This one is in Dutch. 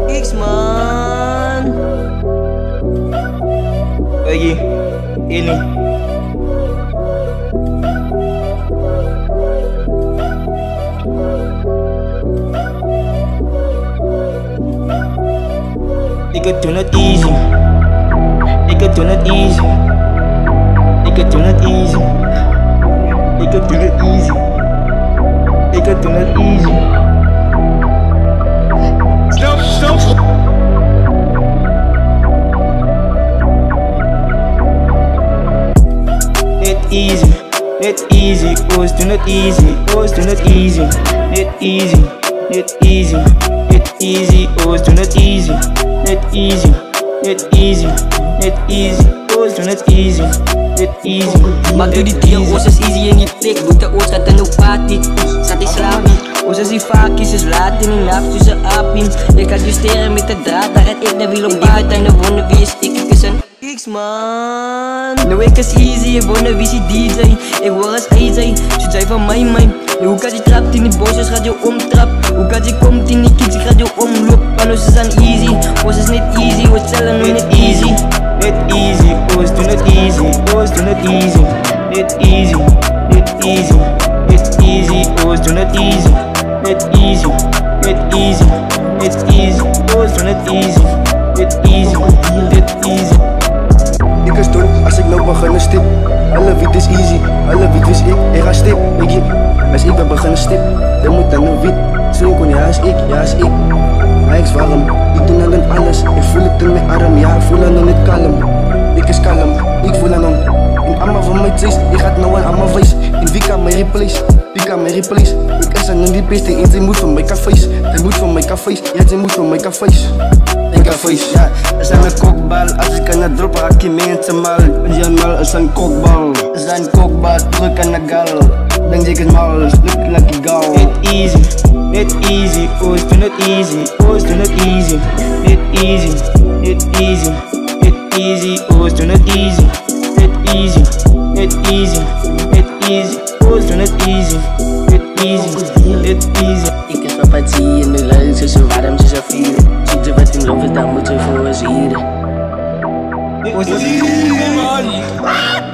Kicks man. Lagi, ini. They could do not easy. They could do not easy. They could do not easy. They could do not easy. They could do not easy. Stop. Net easy, always do not easy, always do not easy. Net easy, always do not easy. Net easy, always do not easy. Net easy. Maar doe die deal, ons is easy in je tik. Doet de oors, gaat er nog party. Zat die slaapie. Ons is die vaakjes, is laat in de nacht tussen apien. Ik ga justeren met de draad, daar red ik de wiel op paard. En de wonnen wie is ik is een Kicks man. Nou ik is easy, ik wonnen wie is die DJ. Ik word als easy, ze zijn van mijn mind. Hoe kan je trapt in die bosjes, gaat je omtrap. Hoe kan je komt in die kicks, ik ga je omloop. Maar ons is aan easy, ons is niet easy, we stellen nu niet easy. Net easy, always do not easy, always do not easy. Net easy, always do not easy. Net easy, always do not easy. Net easy. Ik is dol als ik nou begin stip. Alle wit is easy, alle wit is ik ga stip. Als ik ben beginnen stip, dan moet dan een wit. Swing kon ja is ik. Hij is warm, ik doe dan alles. Ik voel het in mijn arm, ja ik voel het nog niet kalm. Ik is kalm, ik voel het nog. In allemaal van mijn taste, ik ga nou aan allemaal wijs. In wie kan mij replace? Ik is aan die beste, en zij moet van mijn cafés. Zij moet van mijn cafés, ja zij moet van mijn cafés. Ja, is aan een kokbal. Als ik aan het droppen, haak je mensen mal. Jamal is een kokbal. Is een kokbal, druk aan de gal. Dan zeg ik mal, look like a gal. Net easy, always do not easy, always do not easy. Net easy, always do not easy. Net easy, always do not easy. Net easy. Ik is van partie en de luid, ze zo warm, ze zo vieren. Ziet ze wat in love is, dan moet ze voor ons hier. What's this?